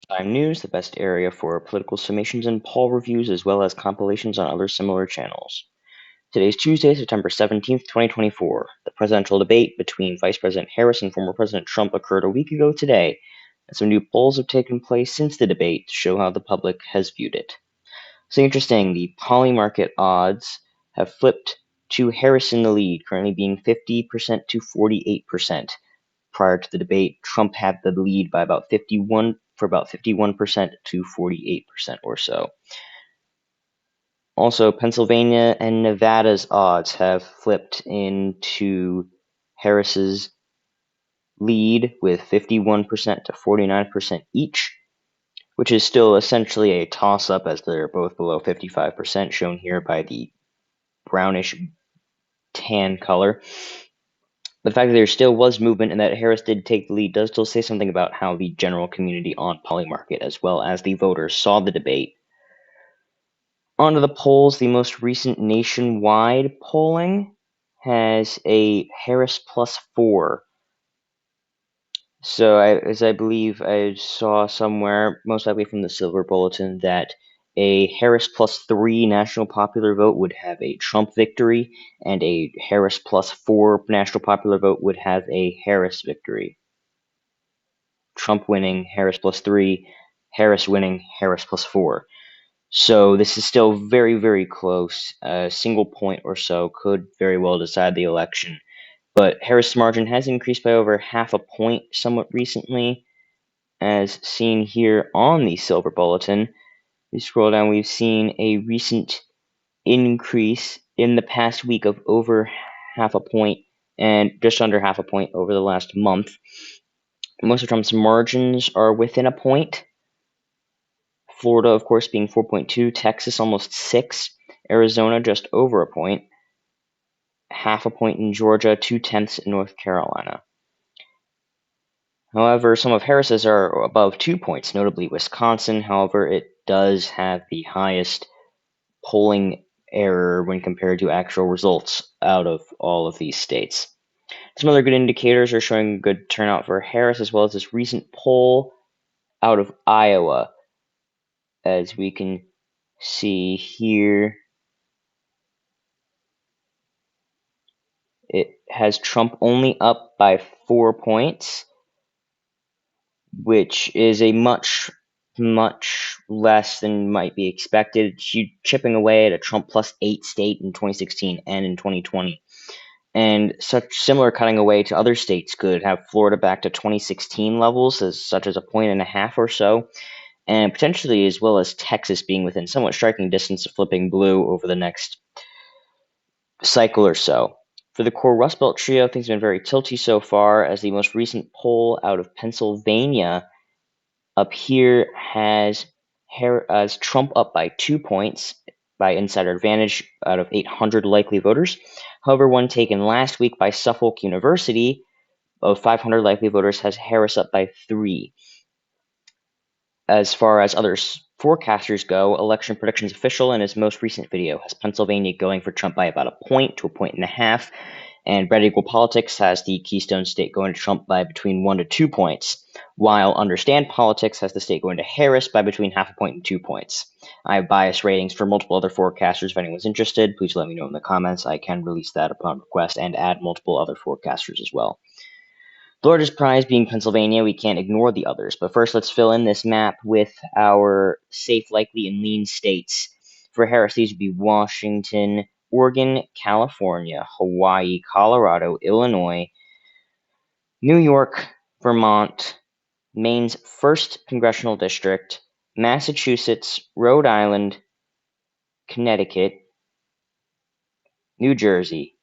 Time News, the best area for political summations and poll reviews, as well as compilations on other similar channels. Today is Tuesday, September 17th, 2024. The presidential debate between Vice President Harris and former President Trump occurred a week ago today, and some new polls have taken place since the debate to show how the public has viewed it. So interesting, the poly market odds have flipped to Harris in the lead, currently being 50% to 48%. Prior to the debate, Trump had the lead by about 51% to 48% or so. Also, Pennsylvania and Nevada's odds have flipped into Harris's lead with 51% to 49% each, which is still essentially a toss-up as they're both below 55%, shown here by the brownish tan color. The fact that there still was movement and that Harris did take the lead does still say something about how the general community on Polymarket, as well as the voters, saw the debate. Onto the polls, the most recent nationwide polling has a Harris +4. So, as I believe I saw somewhere, most likely from the Silver Bulletin, that a Harris +3 national popular vote would have a Trump victory, and a Harris +4 national popular vote would have a Harris victory. Trump winning, Harris +3, Harris winning, Harris +4. So this is still very, very close. A single point or so could very well decide the election. But Harris' margin has increased by over half a point somewhat recently, as seen here on the Silver Bulletin. You scroll down, we've seen a recent increase in the past week of over half a point and just under half a point over the last month. Most of Trump's margins are within a point. Florida, of course, being 4.2, Texas almost 6, Arizona just over a point, half a point in Georgia, 0.2 in North Carolina. However, some of Harris's are above 2 points, notably Wisconsin. However, it does have the highest polling error when compared to actual results out of all of these states. Some other good indicators are showing good turnout for Harris, as well as this recent poll out of Iowa. As we can see here, it has Trump only up by 4 points, which is a much less than might be expected. Chipping away at a Trump +8 state in 2016 and in 2020. And such similar cutting away to other states could have Florida back to 2016 levels, such as a 1.5 or so, and potentially as well as Texas being within somewhat striking distance of flipping blue over the next cycle or so. For the core Rust Belt trio, things have been very tilty so far, as the most recent poll out of Pennsylvania up here has Trump up by 2 points by insider advantage out of 800 likely voters. However, one taken last week by Suffolk University of 500 likely voters has Harris up by 3. As far as other forecasters go, Election Predictions Official in his most recent video has Pennsylvania going for Trump by about a point to a 1.5, and Red Eagle Politics has the Keystone State going to Trump by between 1 to 2 points, while Understand Politics has the state going to Harris by between half a point and 2 points. I have bias ratings for multiple other forecasters. If anyone's interested, please let me know in the comments. I can release that upon request and add multiple other forecasters as well. The largest prize being Pennsylvania, we can't ignore the others. But first, let's fill in this map with our safe, likely, and lean states. For Harris, these would be Washington, Oregon, California, Hawaii, Colorado, Illinois, New York, Vermont, Maine's 1st Congressional District, Massachusetts, Rhode Island, Connecticut, New Jersey,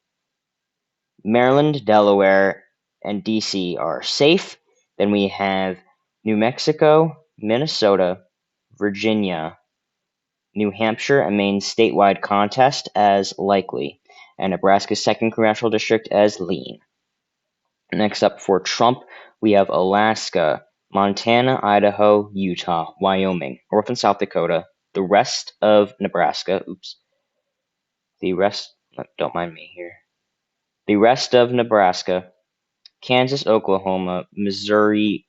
Maryland, Delaware, and DC are safe. Then we have New Mexico, Minnesota, Virginia, New Hampshire, and Maine's statewide contest as likely, and Nebraska's 2nd Congressional District as lean. Next up for Trump, we have Alaska, Montana, Idaho, Utah, Wyoming, North and South Dakota, the rest of Nebraska, don't mind me here, the rest of Nebraska, Kansas, Oklahoma, Missouri,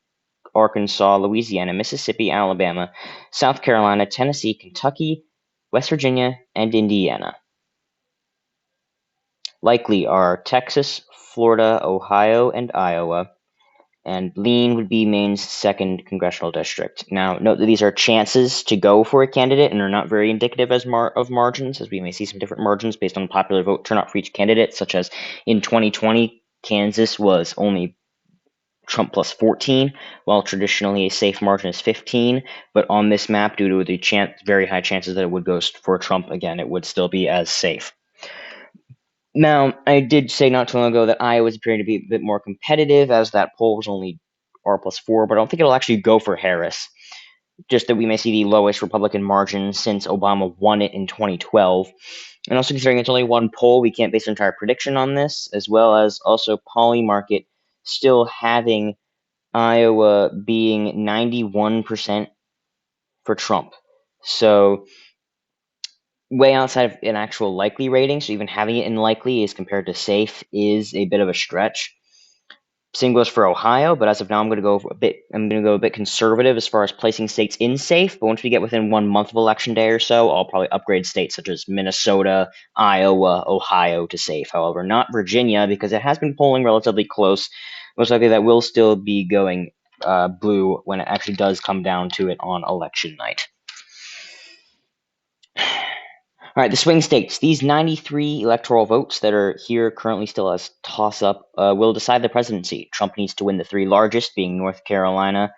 Arkansas, Louisiana, Mississippi, Alabama, South Carolina, Tennessee, Kentucky, West Virginia, and Indiana. Likely are Texas, Florida, Ohio, and Iowa. And lean would be Maine's 2nd congressional district. Now, note that these are chances to go for a candidate and are not very indicative of margins, as we may see some different margins based on popular vote turnout for each candidate, such as in 2020, Kansas was only Trump plus 14, while traditionally a safe margin is 15. But on this map, due to the very high chances that it would go for Trump again, it would still be as safe. Now, I did say not too long ago that Iowa is appearing to be a bit more competitive, as that poll was only R plus 4, but I don't think it'll actually go for Harris. Just that we may see the lowest Republican margin since Obama won it in 2012. And also considering it's only one poll, we can't base an entire prediction on this, as well as also Polymarket still having Iowa being 91% for Trump. So way outside of an actual likely rating, so even having it in likely as compared to safe is a bit of a stretch. Same goes for Ohio, but as of now, I'm going to go a bit conservative as far as placing states in safe. But once we get within 1 month of election day or so, I'll probably upgrade states such as Minnesota, Iowa, Ohio to safe. However, not Virginia, because it has been polling relatively close. Most likely that will still be going blue when it actually does come down to it on election night. All right, the swing states. These 93 electoral votes that are here currently still as toss-up will decide the presidency. Trump needs to win the 3 largest, being North Carolina,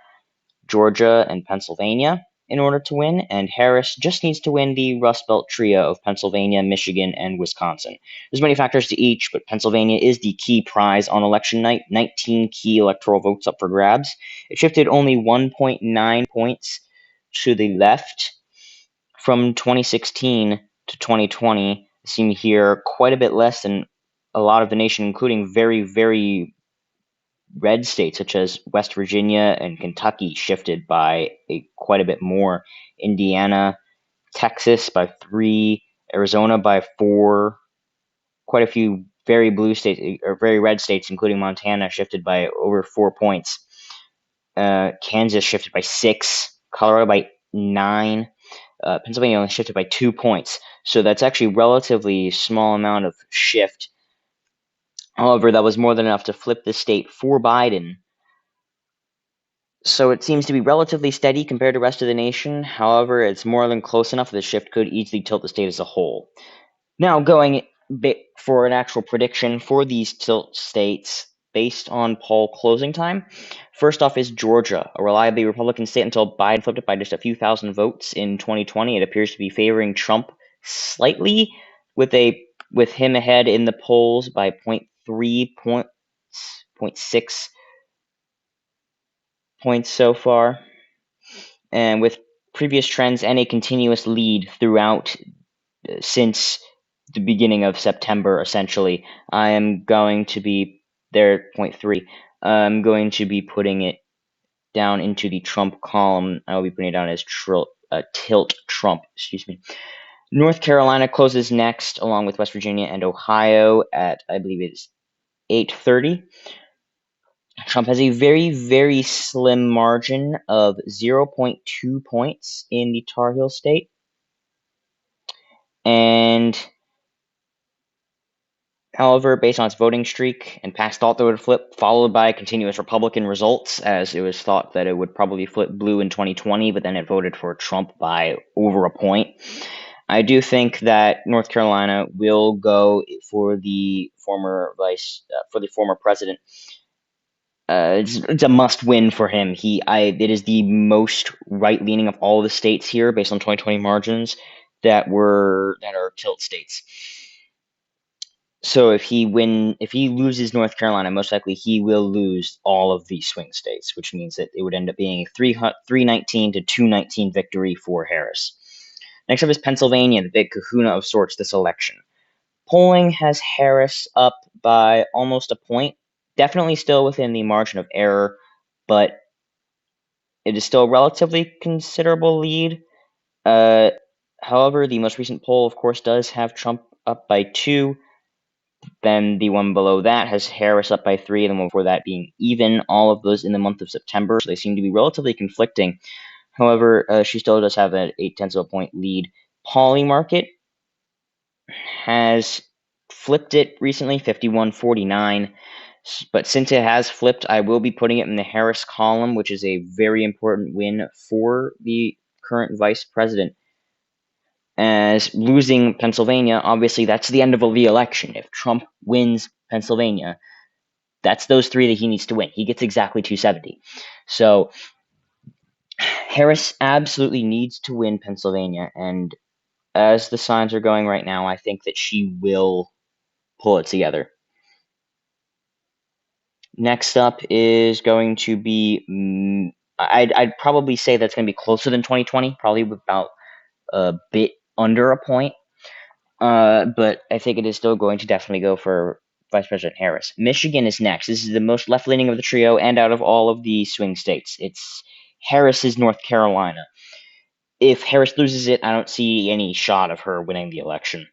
Georgia, and Pennsylvania, in order to win, and Harris just needs to win the Rust Belt trio of Pennsylvania, Michigan, and Wisconsin. There's many factors to each, but Pennsylvania is the key prize on election night. 19 key electoral votes up for grabs. It shifted only 1.9 points to the left from 2016 to 2020, seem here quite a bit less than a lot of the nation, including very, very red states such as West Virginia and Kentucky shifted by quite a bit more. Indiana, Texas by 3, Arizona by 4, quite a few very blue states or very red states, including Montana, shifted by over 4 points. Kansas shifted by 6, Colorado by 9. Pennsylvania only shifted by 2 points, so that's actually relatively small amount of shift. However, that was more than enough to flip the state for Biden. So it seems to be relatively steady compared to the rest of the nation. However, it's more than close enough that the shift could easily tilt the state as a whole. Now, going for an actual prediction for these tilt states based on poll closing time. First off is Georgia, a reliably Republican state until Biden flipped it by just a few thousand votes in 2020. It appears to be favoring Trump slightly, with him ahead in the polls by 0.3 points, 0.6 points so far, and with previous trends and a continuous lead throughout since the beginning of September, essentially. I am going to be there, 0.3. I'm going to be putting it down into the Trump column. I will be putting it down as tilt Trump, excuse me. North Carolina closes next, along with West Virginia and Ohio at, I believe it's 8:30. Trump has a very, very slim margin of 0.2 points in the Tar Heel state. And however, based on its voting streak and past thought that it would flip, followed by continuous Republican results, as it was thought that it would probably flip blue in 2020, but then it voted for Trump by over a point. I do think that North Carolina will go for the former president. It's a must-win for him. It is the most right-leaning of all the states here, based on 2020 margins that are tilt states. So if he loses North Carolina, most likely he will lose all of these swing states, which means that it would end up being a 319 to 219 victory for Harris. Next up is Pennsylvania, the big kahuna of sorts this election. Polling has Harris up by almost a point, definitely still within the margin of error, but it is still a relatively considerable lead. However, the most recent poll, of course, does have Trump up by 2. Then the one below that has Harris up by 3, and the one before that being even. All of those in the month of September, so they seem to be relatively conflicting. However, she still does have an 0.8 of a point lead. Polymarket has flipped it recently, 51-49. But since it has flipped, I will be putting it in the Harris column, which is a very important win for the current vice president. As losing Pennsylvania, obviously that's the end of the election. If Trump wins Pennsylvania, that's those 3 that he needs to win. He gets exactly 270. So Harris absolutely needs to win Pennsylvania, and as the signs are going right now, I think that she will pull it together. Next up is going to be, I'd probably say that's going to be closer than 2020, probably about a bit under a point. But I think it is still going to definitely go for Vice President Harris. Michigan is next. This is the most left-leaning of the trio, and out of all of the swing states, it's Harris's North Carolina. If Harris loses it, I don't see any shot of her winning the election.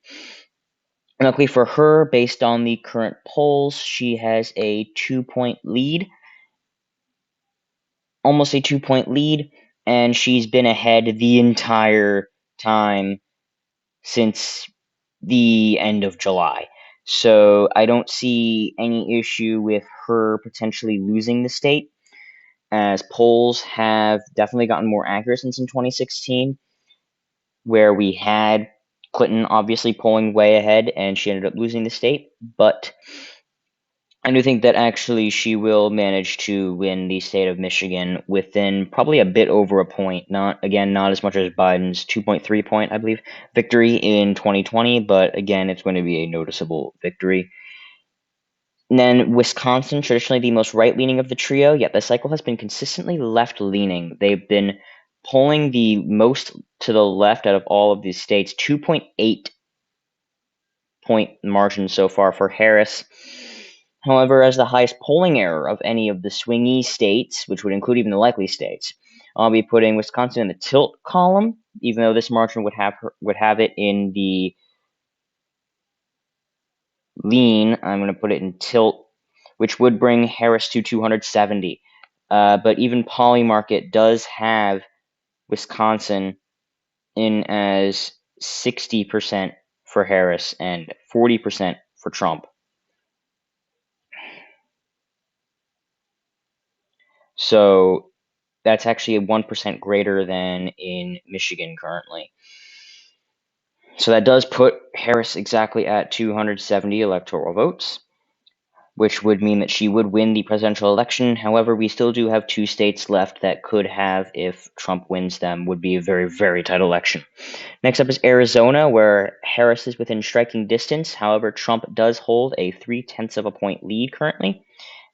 Luckily for her, based on the current polls, she has a 2-point lead, almost a 2-point lead, and she's been ahead the entire time since the end of July. So I don't see any issue with her potentially losing the state, as polls have definitely gotten more accurate since in 2016, where we had Clinton obviously polling way ahead and she ended up losing the state. But I do think that actually she will manage to win the state of Michigan within probably a bit over a point. Not as much as Biden's 2.3 point, I believe, victory in 2020, but again, it's going to be a noticeable victory. And then Wisconsin, traditionally the most right-leaning of the trio, yet the cycle has been consistently left-leaning. They've been polling the most to the left out of all of these states, 2.8 point margin so far for Harris. However, as the highest polling error of any of the swingy states, which would include even the likely states, I'll be putting Wisconsin in the tilt column, even though this margin would have it in the lean. I'm going to put it in tilt, which would bring Harris to 270. But even Polymarket does have Wisconsin in as 60% for Harris and 40% for Trump. So that's actually 1% greater than in Michigan currently. So that does put Harris exactly at 270 electoral votes, which would mean that she would win the presidential election. However, we still do have 2 states left that could have, if Trump wins them, would be a very, very tight election. Next up is Arizona, where Harris is within striking distance. However, Trump does hold a 0.3 of a point lead currently,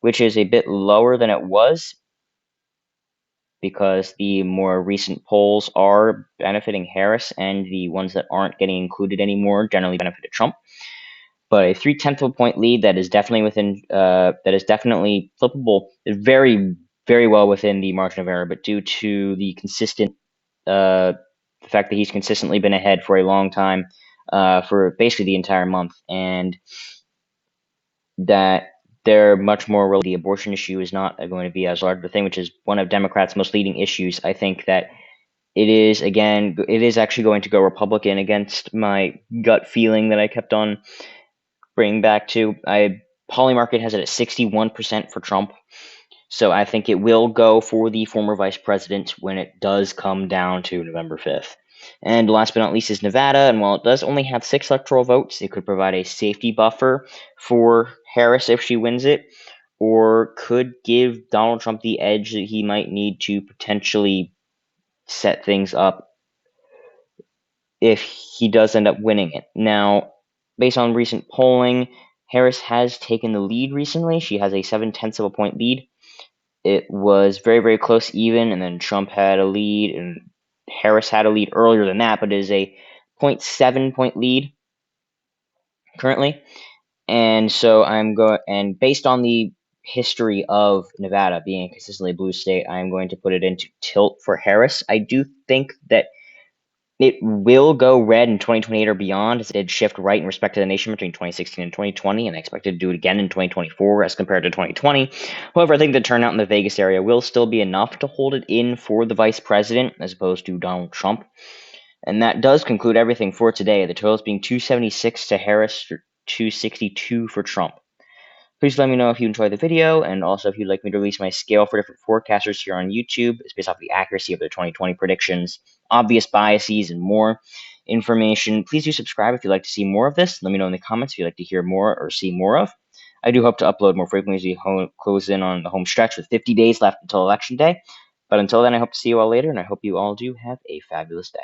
which is a bit lower than it was, because the more recent polls are benefiting Harris, and the ones that aren't getting included anymore generally benefited Trump. But a 0.3 of a point lead that is definitely flippable, very, very well within the margin of error, but due to the fact that he's consistently been ahead for a long time, for basically the entire month, and that they're much more the abortion issue is not going to be as large of a thing, which is one of Democrats' most leading issues. I think that it is actually going to go Republican against my gut feeling that I kept on bringing back to. Polymarket has it at 61% for Trump, so I think it will go for the former vice president when it does come down to November 5th. And last but not least is Nevada, and while it does only have 6 electoral votes, it could provide a safety buffer for Harris if she wins it, or could give Donald Trump the edge that he might need to potentially set things up if he does end up winning it. Now, based on recent polling, Harris has taken the lead recently. She has a 0.7 of a point lead. It was very, very close even, and then Trump had a lead, and Harris had a lead earlier than that, but it is a 0.7 point lead currently. And so and based on the history of Nevada being a consistently blue state, I'm going to put it into tilt for Harris. I do think that It will go red in 2028 or beyond, as it did shift right in respect to the nation between 2016 and 2020, and I expect it to do it again in 2024 as compared to 2020. However, I think the turnout in the Vegas area will still be enough to hold it in for the vice president as opposed to Donald Trump. And that does conclude everything for today. The totals being 276 to Harris, 262 for Trump. Please let me know if you enjoyed the video, and also if you'd like me to release my scale for different forecasters here on YouTube. It's based off the accuracy of their 2020 predictions, obvious biases, and more information. Please do subscribe if you'd like to see more of this. Let me know in the comments if you'd like to hear more or see more of. I do hope to upload more frequently as we close in on the home stretch with 50 days left until Election Day. But until then, I hope to see you all later, and I hope you all do have a fabulous day.